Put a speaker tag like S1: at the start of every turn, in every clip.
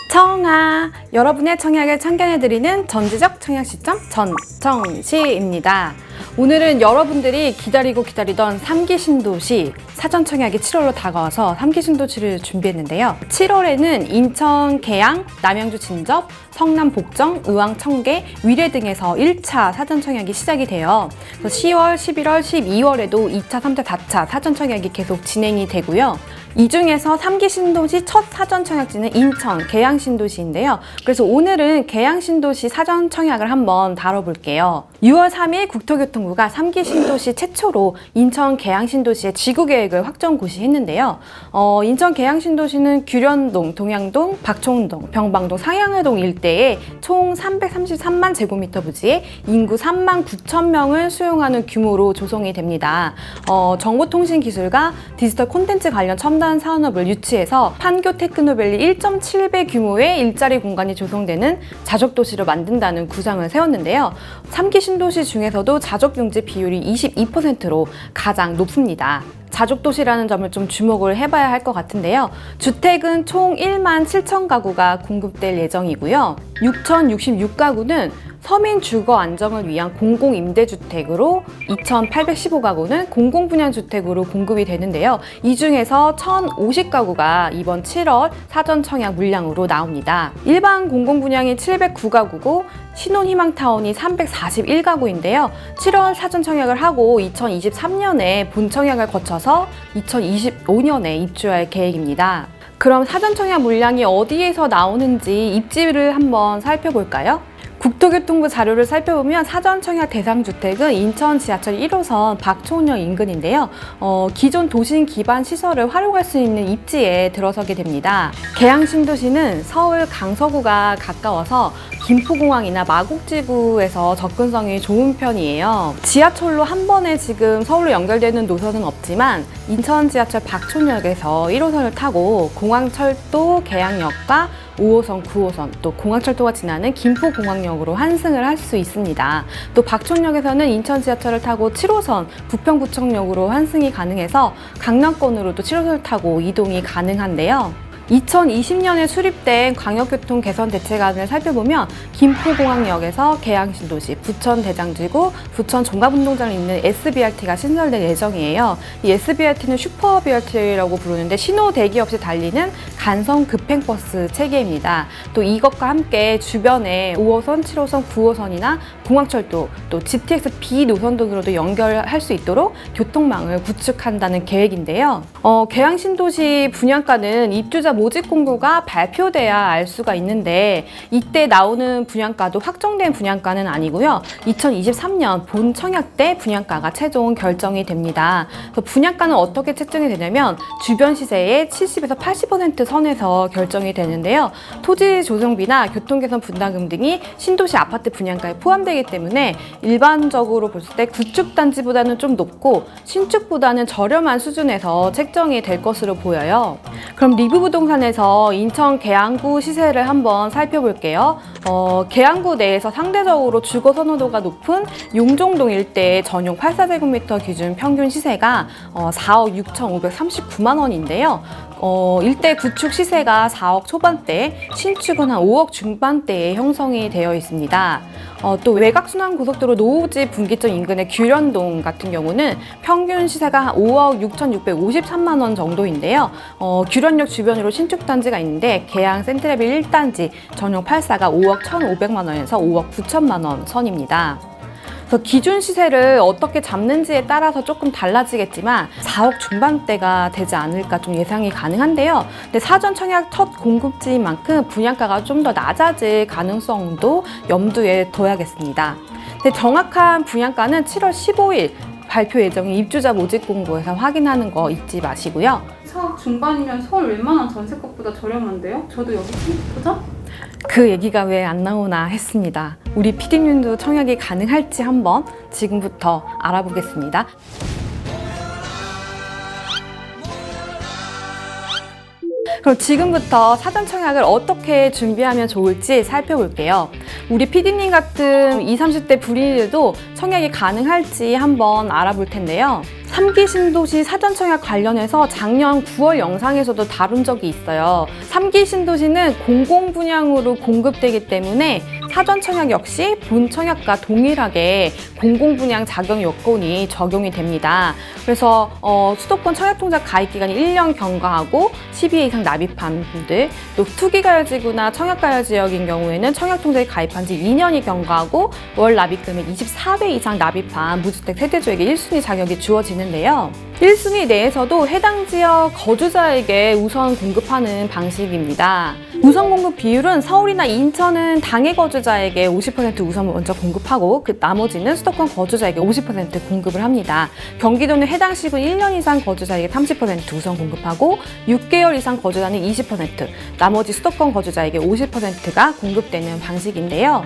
S1: 청아! 여러분의 청약을 참견해드리는 전지적 청약 시점 전청시입니다. 오늘은 여러분들이 기다리던 3기 신도시 사전 청약이 7월로 다가와서 3기 신도시를 준비했는데요. 7월에는 인천 계양, 남양주 진접, 성남 복정, 의왕 청계, 위례 등에서 1차 사전 청약이 시작이 돼요. 그래서 10월, 11월, 12월에도 2차, 3차, 4차 사전 청약이 계속 진행이 되고요. 이 중에서 3기 신도시 첫 사전 청약지는 인천 계양 신도시인데요. 그래서 오늘은 계양 신도시 사전 청약을 한번 다뤄볼게요. 6월 3일 국토교통부가 3기 신도시 최초로 인천 계양 신도시의 지구 계획을 확정 고시했는데요. 인천 계양 신도시는 규련동, 동양동, 박총동, 병방동, 상향회동 일대에 총 333만 제곱미터 부지에 인구 3만 9천 명을 수용하는 규모로 조성이 됩니다. 정보통신기술과 디지털 콘텐츠 관련 첨단 산업을 유치해서 판교 테크노밸리 1.7배 규모의 일자리 공간이 조성되는 자족도시로 만든다는 구상을 세웠는데요. 3기 신도시 중에서도 자족용지 비율이 22%로 가장 높습니다. 자족도시라는 점을 좀 주목을 해봐야 할 것 같은데요. 주택은 총 1만 7천 가구가 공급될 예정이고요. 6,066가구는 서민 주거 안정을 위한 공공임대주택으로 2,815가구는 공공분양주택으로 공급이 되는데요. 이 중에서 1,050가구가 이번 7월 사전 청약 물량으로 나옵니다. 일반 공공분양이 709가구고 신혼희망타운이 341가구인데요. 7월 사전 청약을 하고 2023년에 본청약을 거쳐서 2025년에 입주할 계획입니다. 그럼 사전 청약 물량이 어디에서 나오는지 입지를 한번 살펴볼까요? 국토교통부 자료를 살펴보면 사전 청약 대상 주택은 인천 지하철 1호선 박촌역 인근인데요. 기존 도심 기반 시설을 활용할 수 있는 입지에 들어서게 됩니다. 계양 신도시는 서울 강서구가 가까워서 김포공항이나 마곡지구에서 접근성이 좋은 편이에요. 지하철로 한 번에 지금 서울로 연결되는 노선은 없지만 인천 지하철 박촌역에서 1호선을 타고 공항철도 계양역과 5호선, 9호선, 또 공항철도가 지나는 김포공항역으로 환승을 할 수 있습니다. 또 박촌역에서는 인천 지하철을 타고 7호선 부평구청역으로 환승이 가능해서 강남권으로도 7호선을 타고 이동이 가능한데요. 2020년에 수립된 광역교통 개선 대책안을 살펴보면 김포공항역에서 계양신도시, 부천대장지구, 부천 종합운동장을 잇는 SBRT가 신설될 예정이에요. 이 SBRT는 슈퍼 BRT라고 부르는데 신호 대기 없이 달리는 간선 급행버스 체계입니다. 또 이것과 함께 주변에 5호선, 7호선, 9호선이나 공항철도, 또 GTX B 노선 등으로도 연결할 수 있도록 교통망을 구축한다는 계획인데요. 계양신도시 분양가는 입주자 모집 공고가 발표돼야 알 수가 있는데 이때 나오는 분양가도 확정된 분양가는 아니고요. 2023년 본 청약 때 분양가가 최종 결정이 됩니다. 그래서 분양가는 어떻게 책정이 되냐면 주변 시세의 70에서 80% 선에서 결정이 되는데요. 토지 조성비나 교통개선 분담금 등이 신도시 아파트 분양가에 포함되기 때문에 일반적으로 볼 때 구축단지보다는 좀 높고 신축보다는 저렴한 수준에서 책정이 될 것으로 보여요. 그럼 리브부동산에서 인천 계양구 시세를 한번 살펴볼게요. 계양구 내에서 상대적으로 주거 선호도가 높은 용종동 일대의 전용 84제곱미터 기준 평균 시세가 4억 6,539만 원인데요. 일대 구축 시세가 4억 초반대, 신축은 한 5억 중반대에 형성이 되어 있습니다. 또 외곽순환고속도로 노오지 분기점 인근의 규련동 같은 경우는 평균 시세가 한 5억 6,653만 원 정도인데요. 규련역 주변으로 신축단지가 있는데 계양 센트레빌 1단지 전용 84가 5억 1,500만 원에서 5억 9천만 원 선입니다. 그래서 기준 시세를 어떻게 잡는지에 따라서 조금 달라지겠지만 4억 중반대가 되지 않을까 좀 예상이 가능한데요. 근데 사전 청약 첫 공급지인 만큼 분양가가 좀 더 낮아질 가능성도 염두에 둬야겠습니다. 근데 정확한 분양가는 7월 15일 발표 예정인 입주자 모집 공고에서 확인하는 거 잊지 마시고요.
S2: 4억 중반이면 서울 웬만한 전세값보다 저렴한데요? 저도 여기 보자?
S1: 그 얘기가 왜 안 나오나 했습니다. 우리 PD님도 청약이 가능할지 한번 지금부터 알아보겠습니다. 그럼 지금부터 사전 청약을 어떻게 준비하면 좋을지 살펴볼게요. 우리 PD님 같은 20, 30대 불인들도 청약이 가능할지 한번 알아볼 텐데요. 3기 신도시 사전청약 관련해서 작년 9월 영상에서도 다룬 적이 있어요. 3기 신도시는 공공분양으로 공급되기 때문에 사전청약 역시 본청약과 동일하게 공공분양 자격 요건이 적용이 됩니다. 그래서 수도권 청약통장 가입기간이 1년 경과하고 12회 이상 납입한 분들, 또 투기가열지구나 청약가열지역인 경우에는 청약통장에 가입한 지 2년이 경과하고 월 납입금액 24배 이상 납입한 무주택 세대주에게 1순위 자격이 주어지는데요. 1순위 내에서도 해당 지역 거주자에게 우선 공급하는 방식입니다. 우선 공급 비율은 서울이나 인천은 당해 거주자에게 50% 우선 먼저 공급하고 그 나머지는 수도권 거주자에게 50% 공급을 합니다. 경기도는 해당 시군 1년 이상 거주자에게 30% 우선 공급하고 6개월 이상 거주자는 20%, 나머지 수도권 거주자에게 50%가 공급되는 방식인데요.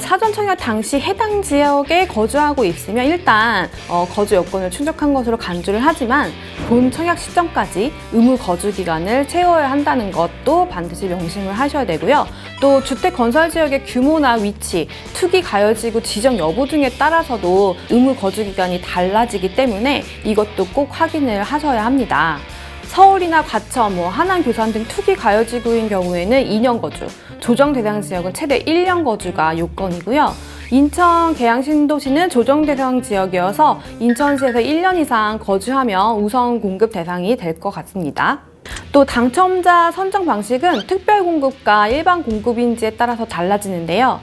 S1: 사전 청약 당시 해당 지역에 거주하고 있으면 일단 거주 요건을 충족한 것으로 간주를 하지만 본 청약 시점까지 의무 거주 기간을 채워야 한다는 것도 반드시 명심을 하셔야 되고요. 또 주택 건설 지역의 규모나 위치, 투기 가열지구 지정 여부 등에 따라서도 의무 거주 기간이 달라지기 때문에 이것도 꼭 확인을 하셔야 합니다. 서울이나 과천, 하남, 교산 등 투기 가열지구인 경우에는 2년 거주, 조정 대상 지역은 최대 1년 거주가 요건이고요. 인천 계양신도시는 조정 대상 지역이어서 인천시에서 1년 이상 거주하면 우선 공급 대상이 될 것 같습니다. 또 당첨자 선정 방식은 특별 공급과 일반 공급인지에 따라서 달라지는데요.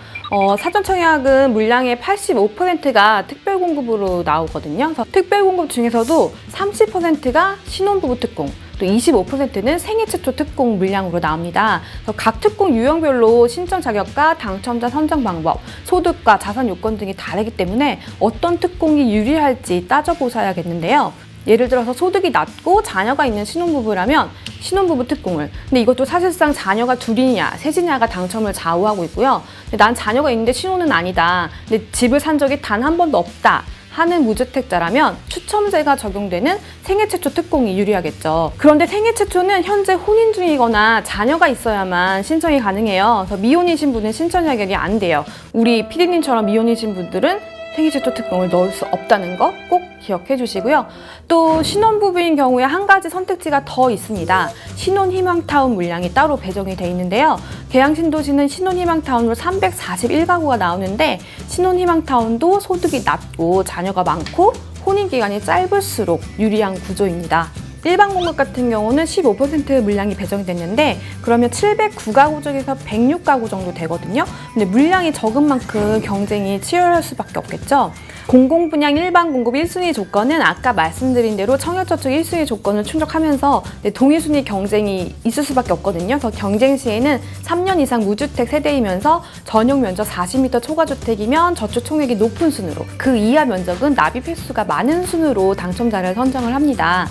S1: 사전 청약은 물량의 85%가 특별 공급으로 나오거든요. 그래서 특별 공급 중에서도 30%가 신혼부부 특공, 또 25%는 생애 최초 특공 물량으로 나옵니다. 그래서 각 특공 유형별로 신청 자격과 당첨자 선정 방법, 소득과 자산 요건 등이 다르기 때문에 어떤 특공이 유리할지 따져보셔야겠는데요. 예를 들어서 소득이 낮고 자녀가 있는 신혼부부라면 신혼부부 특공을, 근데 이것도 사실상 자녀가 둘이냐 셋이냐가 당첨을 좌우하고 있고요. 근데 난 자녀가 있는데 신혼은 아니다, 근데 집을 산 적이 단 한 번도 없다 하는 무주택자라면 추첨제가 적용되는 생애 최초 특공이 유리하겠죠. 그런데 생애 최초는 현재 혼인 중이거나 자녀가 있어야만 신청이 가능해요. 그래서 미혼이신 분은 신청 자격이 안 돼요. 우리 피디님처럼 미혼이신 분들은 생애 최초 특공을 넣을 수 없다는 거 꼭 기억해 주시고요. 또 신혼부부인 경우에 한 가지 선택지가 더 있습니다. 신혼희망타운 물량이 따로 배정이 돼 있는데요. 계양신도시는 신혼희망타운으로 341가구가 나오는데 신혼희망타운도 소득이 낮고 자녀가 많고 혼인기간이 짧을수록 유리한 구조입니다. 일반 공급 같은 경우는 15% 물량이 배정이 됐는데 그러면 709가구 중에서 106가구 정도 되거든요. 근데 물량이 적은 만큼 경쟁이 치열할 수밖에 없겠죠. 공공분양 일반 공급 1순위 조건은 아까 말씀드린 대로 청약저축 1순위 조건을 충족하면서 동일순위 경쟁이 있을 수밖에 없거든요. 그래서 경쟁 시에는 3년 이상 무주택 세대이면서 전용 면적 40m 초과주택이면 저축 총액이 높은 순으로, 그 이하 면적은 납입 횟수가 많은 순으로 당첨자를 선정을 합니다.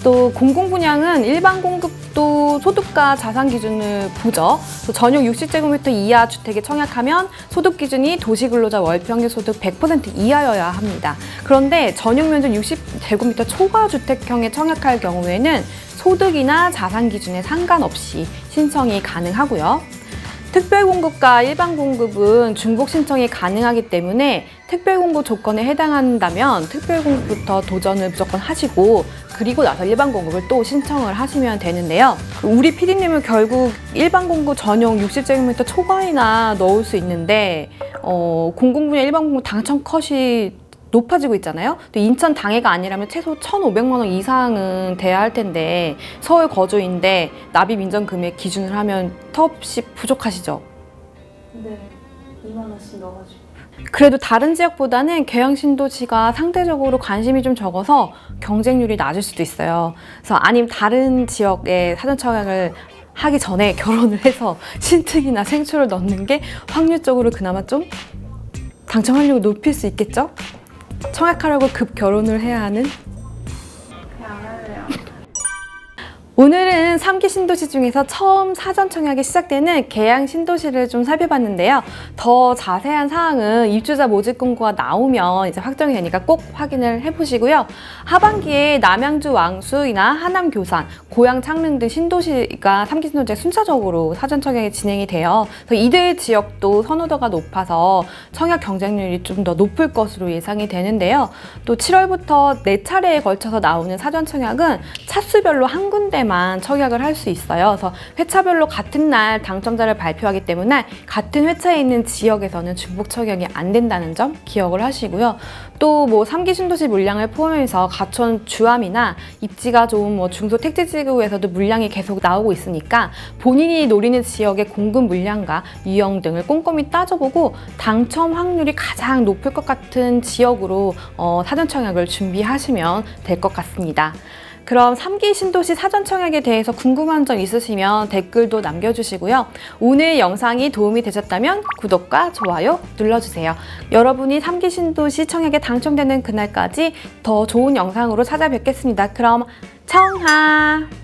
S1: 또 공공분양은 일반 공급도 소득과 자산 기준을 보죠. 또 전용 60제곱미터 이하 주택에 청약하면 소득 기준이 도시근로자 월평균 소득 100% 이하여야 합니다. 그런데 전용 면적 60제곱미터 초과 주택형에 청약할 경우에는 소득이나 자산 기준에 상관없이 신청이 가능하고요. 특별공급과 일반공급은 중복 신청이 가능하기 때문에 특별공급 조건에 해당한다면 특별공급부터 도전을 무조건 하시고 그리고 나서 일반공급을 또 신청을 하시면 되는데요. 우리 PD님은 결국 일반공급 전용 60제곱미터 초과이나 넣을 수 있는데 공공분야 일반공급 당첨 컷이 높아지고 있잖아요. 또 인천 당해가 아니라면 최소 1,500만 원 이상은 돼야 할 텐데 서울 거주인데 납입 인정 금액 기준을 하면 턱없이 부족하시죠?
S2: 네, 2만 원씩 넣어가지고.
S1: 그래도 다른 지역보다는 계양신도시가 상대적으로 관심이 좀 적어서 경쟁률이 낮을 수도 있어요. 그래서 아니면 다른 지역에 사전청약을 하기 전에 결혼을 해서 신특이나 생초를 넣는 게 확률적으로 그나마 좀 당첨 확률을 높일 수 있겠죠? 청약하려고 급 결혼을 해야 하는?
S2: 그냥 안 할래요.
S1: 오늘은 3기 신도시 중에서 처음 사전 청약이 시작되는 계양 신도시를 좀 살펴봤는데요. 더 자세한 사항은 입주자 모집 공고가 나오면 이제 확정이 되니까 꼭 확인을 해보시고요. 하반기에 남양주 왕수이나 하남 교산, 고양 창릉 등 신도시가 3기 신도시에 순차적으로 사전 청약이 진행이 돼요. 그래서 이들 지역도 선호도가 높아서 청약 경쟁률이 좀 더 높을 것으로 예상이 되는데요. 또 7월부터 4차례에 걸쳐서 나오는 사전 청약은 차수별로 한 군데만 청약을 할 수 있어요. 그래서 회차별로 같은 날 당첨자를 발표하기 때문에 같은 회차에 있는 지역에서는 중복 청약이 안 된다는 점 기억을 하시고요. 또 뭐 3기 신도시 물량을 포함해서 가천 주암이나 입지가 좋은 뭐 중소 택지지구에서도 물량이 계속 나오고 있으니까 본인이 노리는 지역의 공급 물량과 유형 등을 꼼꼼히 따져보고 당첨 확률이 가장 높을 것 같은 지역으로 사전 청약을 준비하시면 될 것 같습니다. 그럼 3기 신도시 사전 청약에 대해서 궁금한 점 있으시면 댓글도 남겨주시고요. 오늘 영상이 도움이 되셨다면 구독과 좋아요 눌러주세요. 여러분이 3기 신도시 청약에 당첨되는 그날까지 더 좋은 영상으로 찾아뵙겠습니다. 그럼 청하!